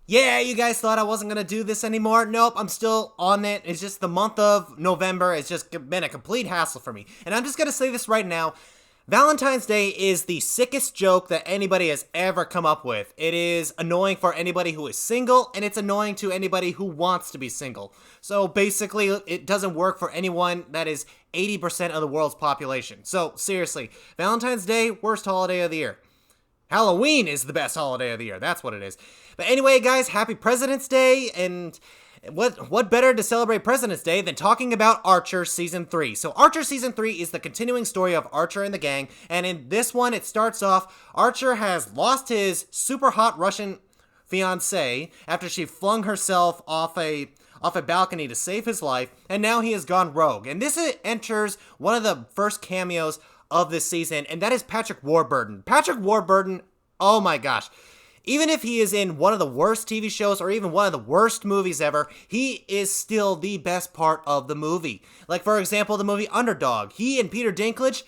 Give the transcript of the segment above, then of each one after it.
Yeah, you guys thought I wasn't going to do this anymore? Nope, I'm still on it. It's just the month of November has just been a complete hassle for me. And I'm just going to say this right now. Valentine's Day is the sickest joke that anybody has ever come up with. It is annoying for anybody who is single, and it's annoying to anybody who wants to be single. So basically, it doesn't work for anyone that is 80% of the world's population. So seriously, Valentine's Day, worst holiday of the year. Halloween is the best holiday of the year. That's what it is. But anyway, guys, happy President's Day, and what better to celebrate President's Day than talking about Archer Season 3. So Archer Season 3 is the continuing story of Archer and the gang, and in this one, it starts off, Archer has lost his super hot Russian fiancée after she flung herself off a balcony to save his life, and now he has gone rogue. And this enters one of the first cameos of this season, and that is Patrick Warburton. Patrick Warburton, oh my gosh. Even if he is in one of the worst TV shows or even one of the worst movies ever, he is still the best part of the movie. Like, for example, the movie Underdog. He and Peter Dinklage,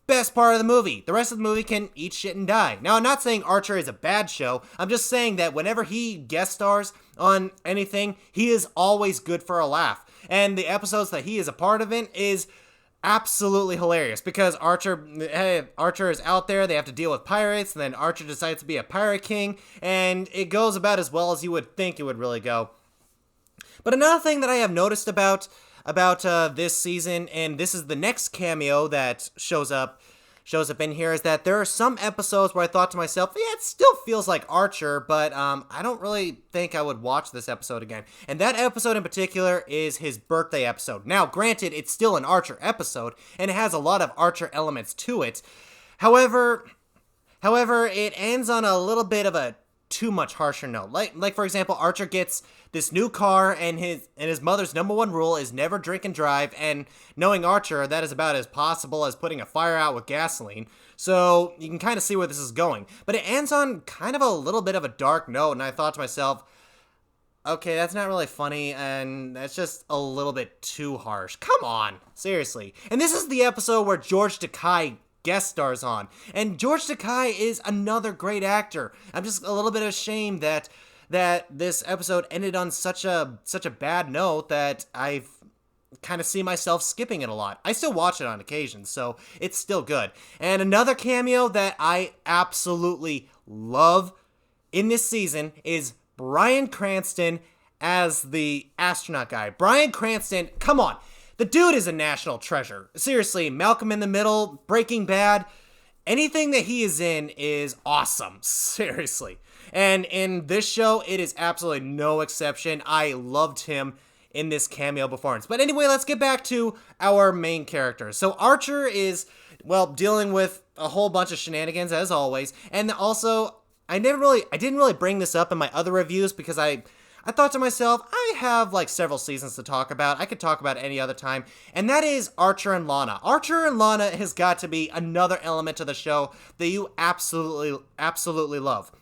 best part of the movie. The rest of the movie can eat shit and die. Now, I'm not saying Archer is a bad show. I'm just saying that whenever he guest stars on anything, he is always good for a laugh. And the episodes that he is a part of it is absolutely hilarious because Archer is out there, they have to deal with pirates, and then Archer decides to be a pirate king, and it goes about as well as you would think it would really go. But another thing that I have noticed about this season, and this is the next cameo that shows up in here, is that there are some episodes where I thought to myself, yeah, it still feels like Archer, but I don't really think I would watch this episode again. And that episode in particular is his birthday episode. Now, granted, it's still an Archer episode, and it has a lot of Archer elements to it. However, it ends on a little bit of a too much harsher note. Like for example, Archer gets this new car, and his mother's number one rule is never drink and drive, and knowing Archer, that is about as possible as putting a fire out with gasoline. So you can kind of see where this is going. But it ends on kind of a little bit of a dark note, and I thought to myself, okay, that's not really funny, and that's just a little bit too harsh. Come on, seriously. And this is the episode where George Takai guest stars on. And George Takai is another great actor. I'm just a little bit ashamed that this episode ended on such a bad note that I've kind of see myself skipping it a lot. I still watch it on occasion, so it's still good. And another cameo that I absolutely love in this season is Bryan Cranston as the astronaut guy. Bryan Cranston, come on. The dude is a national treasure. Seriously, Malcolm in the Middle, Breaking Bad, anything that he is in is awesome. Seriously. And in this show, it is absolutely no exception. I loved him in this cameo performance. But anyway, let's get back to our main character. So Archer is, well, dealing with a whole bunch of shenanigans as always. And also, I didn't really bring this up in my other reviews because I thought to myself, I have like several seasons to talk about. I could talk about it any other time. And that is Archer and Lana. Archer and Lana has got to be another element to the show that you absolutely love.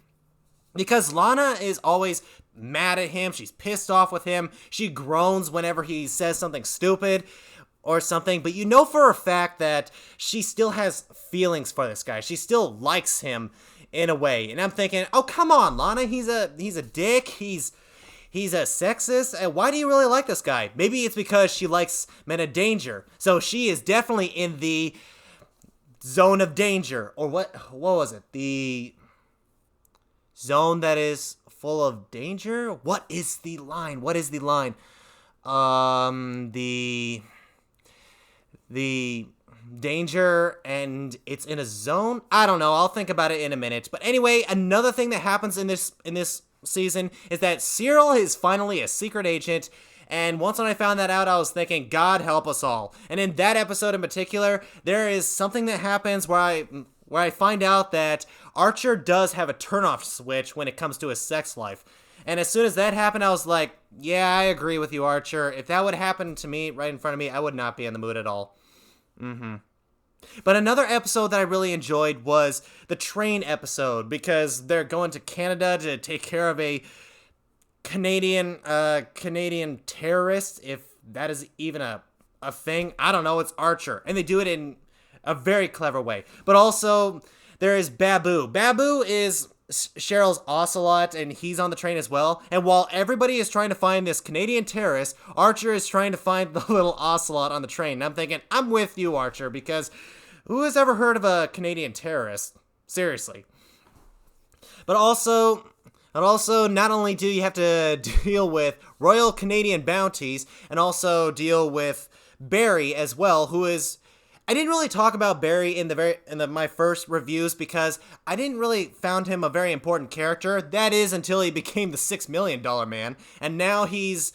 Because Lana is always mad at him. She's pissed off with him. She groans whenever he says something stupid or something. But you know for a fact that she still has feelings for this guy. She still likes him in a way. And I'm thinking, oh, come on, Lana. He's a dick. He's a sexist. And why do you really like this guy? Maybe it's because she likes men of danger. So she is definitely in the zone of danger. Or what was it? The zone that is full of danger? What is the line? The danger and it's in a zone? I don't know. I'll think about it in a minute. But anyway, another thing that happens in this season is that Cyril is finally a secret agent, and once when I found that out, I was thinking, God help us all. And in that episode in particular, there is something that happens where I find out that Archer does have a turnoff switch when it comes to his sex life. And as soon as that happened, I was like, yeah, I agree with you, Archer. If that would happen to me right in front of me, I would not be in the mood at all. But another episode that I really enjoyed was the train episode, because they're going to Canada to take care of a Canadian terrorist, if that is even a thing. I don't know, it's Archer. And they do it in a very clever way. But also, there is Babu. Babu is Cheryl's Ocelot, and he's on the train as well. And while everybody is trying to find this Canadian terrorist, Archer is trying to find the little Ocelot on the train. And I'm thinking, I'm with you, Archer, because who has ever heard of a Canadian terrorist? Seriously. But also, not only do you have to deal with Royal Canadian bounties, and also deal with Barry as well, who is... I didn't really talk about Barry in my first reviews because I didn't really found him a very important character. That is until he became the $6 million man, and now he's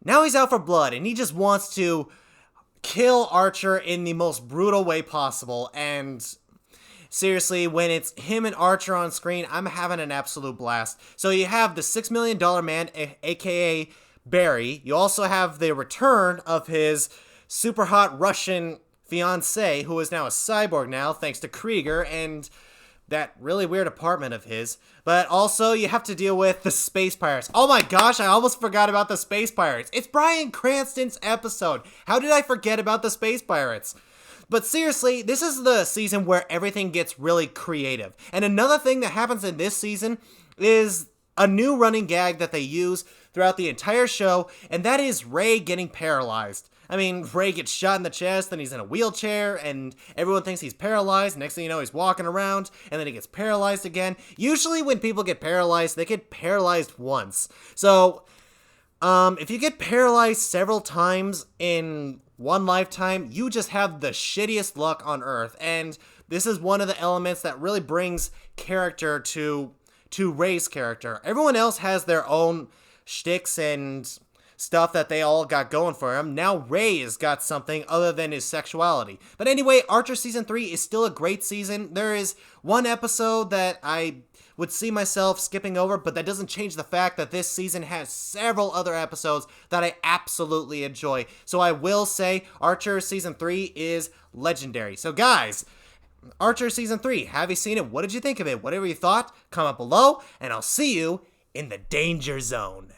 out for blood, and he just wants to kill Archer in the most brutal way possible. And seriously, when it's him and Archer on screen, I'm having an absolute blast. So you have the $6 million man, aka Barry. You also have the return of his super hot Russian fiance, who is now a cyborg now, thanks to Krieger and that really weird apartment of his. But also, you have to deal with the space pirates. Oh my gosh, I almost forgot about the space pirates. It's Bryan Cranston's episode. How did I forget about the space pirates? But seriously, this is the season where everything gets really creative. And another thing that happens in this season is a new running gag that they use throughout the entire show, and that is Ray getting paralyzed. I mean, Ray gets shot in the chest, then he's in a wheelchair, and everyone thinks he's paralyzed. Next thing you know, he's walking around, and then he gets paralyzed again. Usually when people get paralyzed, they get paralyzed once. So, if you get paralyzed several times in one lifetime, you just have the shittiest luck on Earth. And this is one of the elements that really brings character to Ray's character. Everyone else has their own shticks and stuff that they all got going for him. Now Ray has got something other than his sexuality. But anyway, Archer Season 3 is still a great season. There is one episode that I would see myself skipping over, but that doesn't change the fact that this season has several other episodes that I absolutely enjoy. So I will say Archer Season 3 is legendary. So guys, Archer Season 3, have you seen it? What did you think of it? Whatever you thought, comment below, and I'll see you in the danger zone.